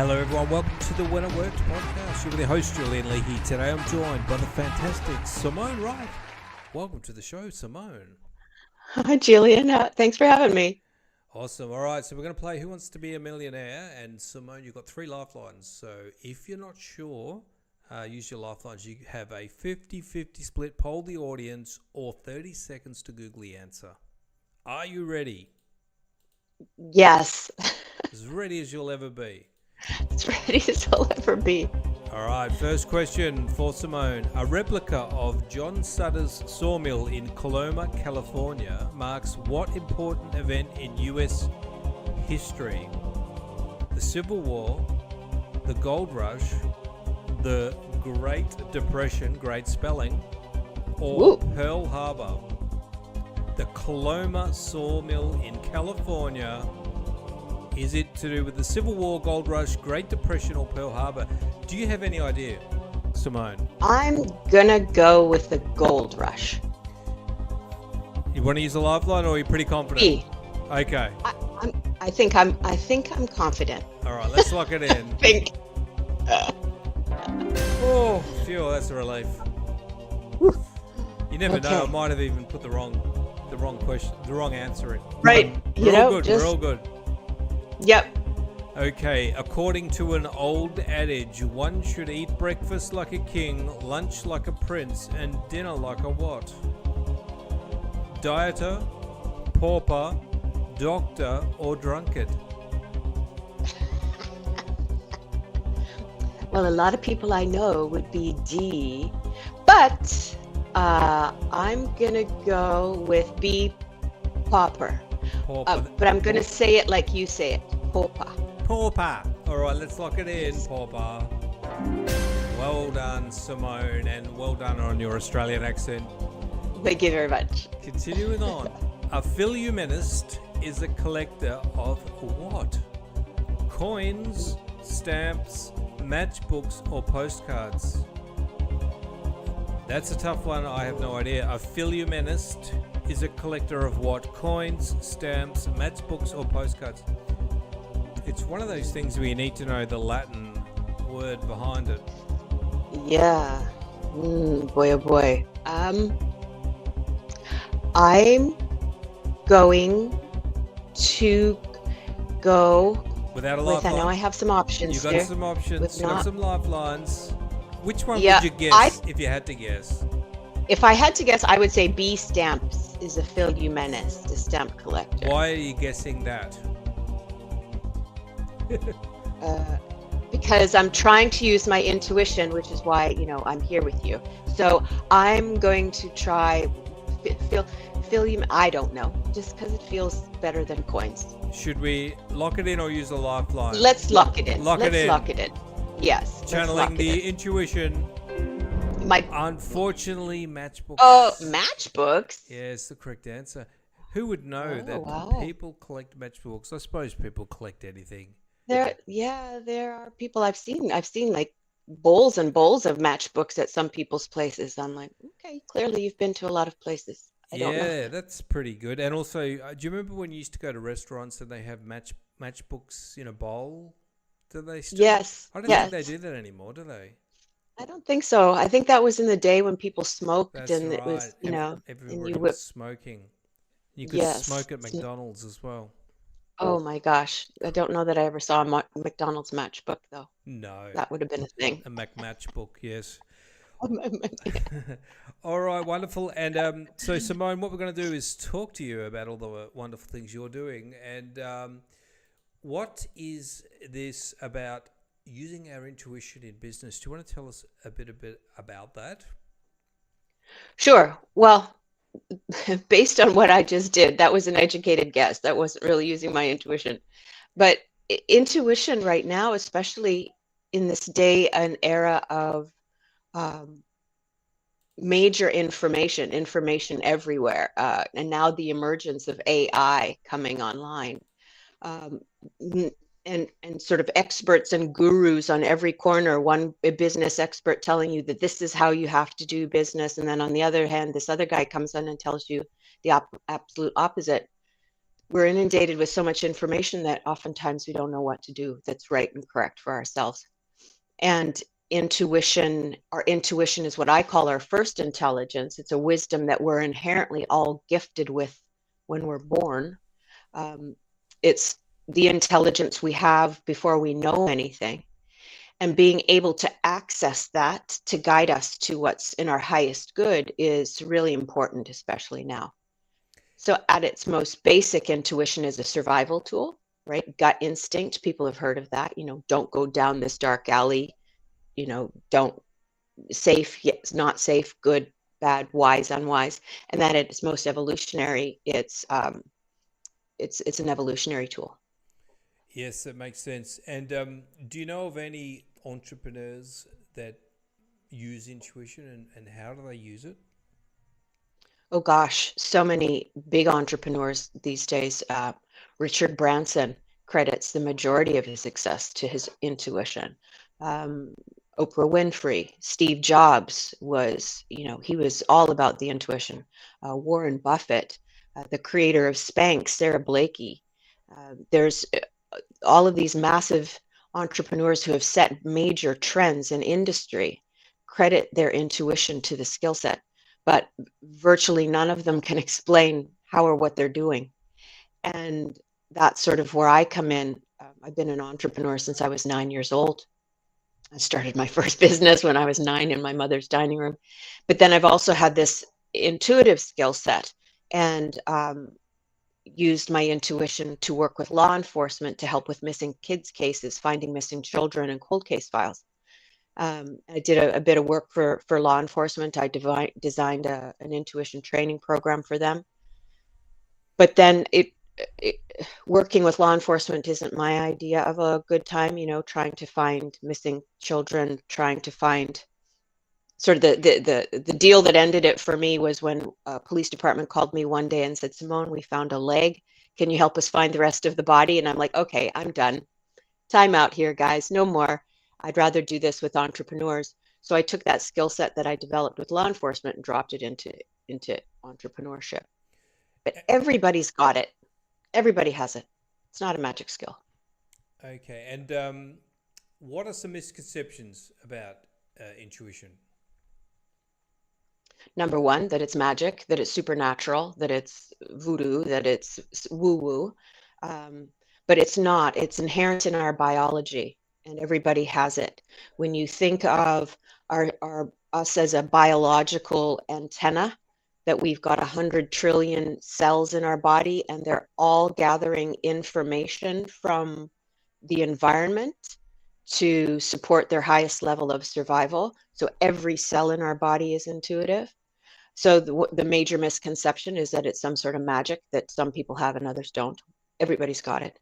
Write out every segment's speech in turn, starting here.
Hello everyone, welcome to the When It Works podcast. You're with your host Julian Lee here. Today I'm joined by the fantastic Simone Wright. Welcome to the show, Simone. Hi, Julian. Thanks for having me. Awesome. All right, so we're going to play Who Wants to Be a Millionaire? And Simone, you've got 3 lifelines. So if you're not sure, use your lifelines. You have a 50-50 split, poll the audience, or 30 seconds to Google the answer. Are you ready? Yes, As ready as you'll ever be. as ready as I'll ever be. All right, first question for Simone. A replica of John Sutter's sawmill in Coloma, California marks what important event in U.S. history? The Civil War, the Gold Rush, the Great Depression, great spelling, or Pearl Harbor? The Coloma sawmill in California. Is it to do with the Civil War, Gold Rush, Great Depression, or Pearl Harbor? Do you have any idea, Simone? I'm gonna go with the Gold Rush. You want to use a lifeline, or are you pretty confident? B. Okay. I think I'm confident. All right, let's lock it in. Think. Oh, phew, that's a relief. You never know. I might have even put the wrong question, the wrong answer in. Right. We're all good. We're all good. Yep. Okay, according to an old adage, one should eat breakfast like a king, lunch like a prince, and dinner like a what? Dieter, pauper, doctor, or drunkard? Well, a lot of people I know would be D, but I'm gonna go with B, pauper. But I'm gonna say it like you say it, pauper. Pauper. All right, let's lock it in, pauper. Well done, Simone, and well done on your Australian accent. Thank you very much. Continuing on, a philumenist is a collector of what? Coins, stamps, matchbooks, or postcards? That's a tough one. I have no idea. A philumenist is a collector of what? Coins, stamps, matchbooks, or postcards? It's one of those things where you need to know the Latin word behind it. Yeah. Boy, oh boy. I'm going to go without a with, lifeline. I know I have some options. You've got some options. You've got some lifelines. Which one would you guess if you had to guess? If I had to guess, I would say B, stamps is a philumenist, a stamp collector. Why are you guessing that? Because I'm trying to use my intuition, which is why, I'm here with you. So I'm going to try I don't know, just because it feels better than coins. Should we lock it in or use a lifeline? Let's lock it in. Lock it in. Yes. Channeling the intuition. Unfortunately, matchbooks. Oh, matchbooks? Yes, the correct answer. Who would know that people collect matchbooks? I suppose people collect anything. There are people I've seen like bowls and bowls of matchbooks at some people's places. I'm like, okay, clearly you've been to a lot of places. I don't know. That's pretty good. And also, do you remember when you used to go to restaurants and they have matchbooks in a bowl? Do they still? Yes. I don't think they do that anymore, do they? I don't think so. I think that was in the day when people smoked. That's and right. It was, everybody was smoking. You could smoke at McDonald's as well. Oh my gosh. I don't know that I ever saw a McDonald's matchbook though. No. That would have been a thing. A matchbook, yes. All right, wonderful. And so, Simone, what we're going to do is talk to you about all the wonderful things you're doing. And what is this about using our intuition in business? Do you want to tell us a bit about that? Sure. Well, based on what I just did, that was an educated guess. That wasn't really using my intuition. But intuition right now, especially in this day and era of major information everywhere, and now the emergence of AI coming online, and sort of experts and gurus on every corner, a business expert telling you that this is how you have to do business, and then on the other hand, this other guy comes in and tells you the absolute opposite. we're inundated with so much information that oftentimes we don't know what to do that's right and correct for ourselves. And our intuition is what I call our first intelligence. It's a wisdom that we're inherently all gifted with when we're born. It's the intelligence we have before we know anything. And being able to access that to guide us to what's in our highest good is really important, especially now. So at its most basic, intuition is a survival tool, right? Gut instinct, people have heard of that. Don't go down this dark alley, don't safe, yes, not safe, good, bad, wise, unwise. And that at its most evolutionary, it's an evolutionary tool. Yes, that makes sense. And do you know of any entrepreneurs that use intuition, and how do they use it? Oh gosh, so many big entrepreneurs these days. Richard Branson credits the majority of his success to his intuition. Um, Oprah Winfrey, Steve Jobs was, he was all about the intuition. Warren Buffett, the creator of Spanx, Sarah Blakey. There's all of these massive entrepreneurs who have set major trends in industry credit their intuition to the skill set, but virtually none of them can explain how or what they're doing. And that's sort of where I come in. I've been an entrepreneur since I was 9 years old. I started my first business when I was 9 in my mother's dining room. But then I've also had this intuitive skill set, and used my intuition to work with law enforcement to help with missing kids cases, finding missing children and cold case files. I did a bit of work for law enforcement. I designed an intuition training program for them. But then working with law enforcement isn't my idea of a good time, trying to find missing children, trying to find sort of the deal that ended it for me was when a police department called me one day and said, Simone, we found a leg. Can you help us find the rest of the body? And I'm like, okay, I'm done. Time out here, guys. No more. I'd rather do this with entrepreneurs. So I took that skill set that I developed with law enforcement and dropped it into entrepreneurship. But everybody's got it. Everybody has it. It's not a magic skill. Okay, and what are some misconceptions about intuition? Number one, that it's magic, that it's supernatural, that it's voodoo, that it's woo-woo. But it's not. It's inherent in our biology, and everybody has it. When you think of us as a biological antenna, that we've got 100 trillion cells in our body, and they're all gathering information from the environment to support their highest level of survival. So every cell in our body is intuitive. So the major misconception is that it's some sort of magic that some people have and others don't. Everybody's got it.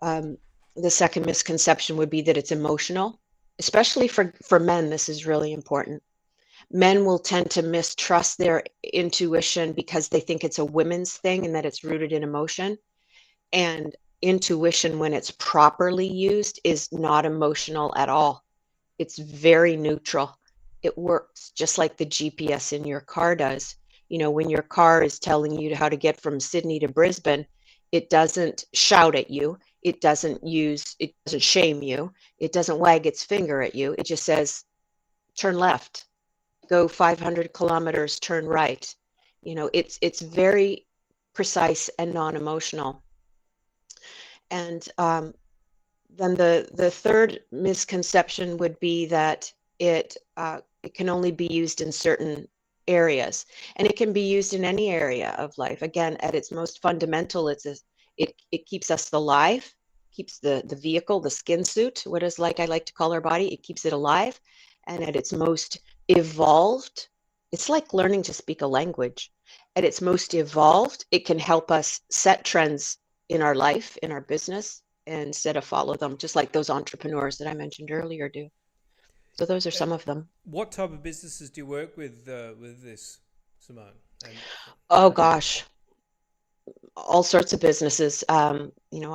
The second misconception would be that it's emotional, especially for men. This is really important. Men will tend to mistrust their intuition because they think it's a women's thing and that it's rooted in emotion. And intuition, when it's properly used, is not emotional at all. It's very neutral. It works just like the GPS in your car does. When your car is telling you how to get from Sydney to Brisbane, it doesn't shout at you. It doesn't shame you. It doesn't wag its finger at you. It just says, turn left, go 500 kilometers, turn right. It's very precise and non-emotional. And then the third misconception would be that it can only be used in certain areas, and it can be used in any area of life. Again, at its most fundamental, it keeps us alive, keeps the vehicle, the skin suit, I like to call our body, it keeps it alive. And at its most evolved, it's like learning to speak a language. At its most evolved, it can help us set trends in our life, in our business, instead of follow them, just like those entrepreneurs that I mentioned earlier do. So those are some of them. What type of businesses do you work with this, Simone? Oh gosh, all sorts of businesses. I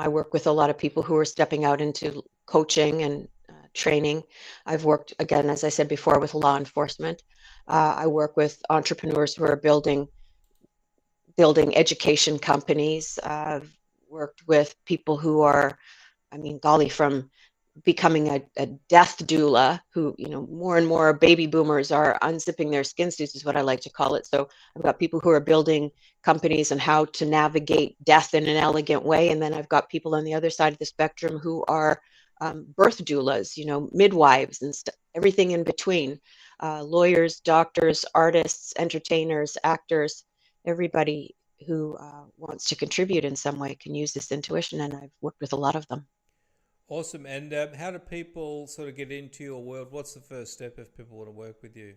work with a lot of people who are stepping out into coaching and training. I've worked, again, as I said before, with law enforcement. I work with entrepreneurs who are building education companies, worked with people who are, I mean, golly, from becoming a death doula, who, more and more baby boomers are unzipping their skin suits, is what I like to call it. So I've got people who are building companies and how to navigate death in an elegant way. And then I've got people on the other side of the spectrum who are birth doulas, midwives and everything in between, lawyers, doctors, artists, entertainers, actors, everybody who wants to contribute in some way can use this intuition. And I've worked with a lot of them. Awesome. And how do people sort of get into your world? What's the first step if people want to work with you?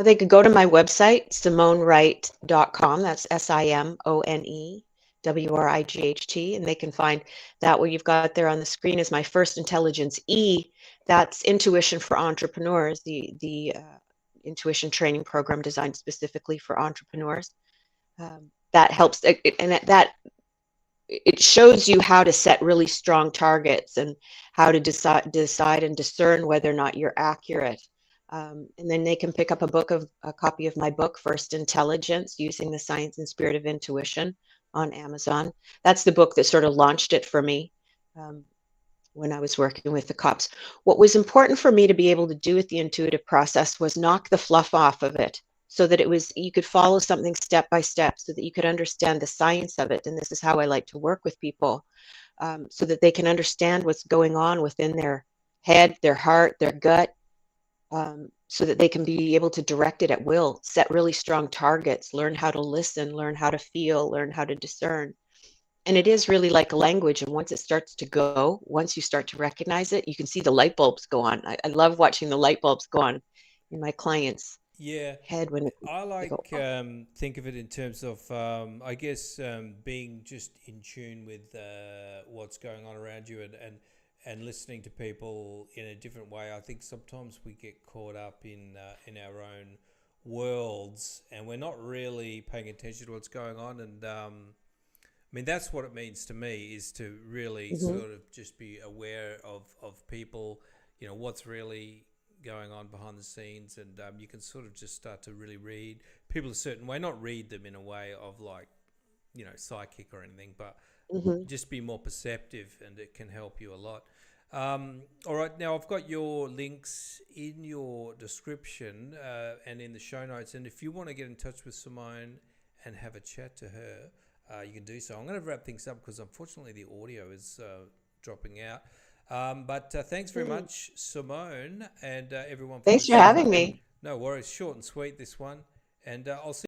They could go to my website, SimoneWright.com. That's SIMONEWRIGHT. And they can find that. What you've got there on the screen is my first intelligence E. That's Intuition for Entrepreneurs, the intuition training program designed specifically for entrepreneurs. That helps. And that it shows you how to set really strong targets and how to decide and discern whether or not you're accurate. And then they can pick up a copy of my book, First Intelligence, Using the Science and Spirit of Intuition, on Amazon. That's the book that sort of launched it for me when I was working with the cops. What was important for me to be able to do with the intuitive process was knock the fluff off of it, so that you could follow something step by step, so that you could understand the science of it. And this is how I like to work with people, so that they can understand what's going on within their head, their heart, their gut, so that they can be able to direct it at will, set really strong targets, learn how to listen, learn how to feel, learn how to discern. And it is really like a language. And once it starts to go, once you start to recognize it, you can see the light bulbs go on. I love watching the light bulbs go on in my clients' Yeah, head when I they go, like oh. think of it in terms of I guess being just in tune with what's going on around you and listening to people in a different way. I think sometimes we get caught up in our own worlds and we're not really paying attention to what's going on. And I mean, that's what it means to me, is to really sort of just be aware of people, what's really going on behind the scenes, and you can sort of just start to really read people a certain way, not read them in a way of like, psychic or anything, but just be more perceptive, and it can help you a lot. All right, now I've got your links in your description and in the show notes, and if you want to get in touch with Simone and have a chat to her, you can do so. I'm going to wrap things up because unfortunately the audio is dropping out. But thanks very much, Simone, and everyone. Thanks for having me. No worries. Short and sweet, this one. And I'll see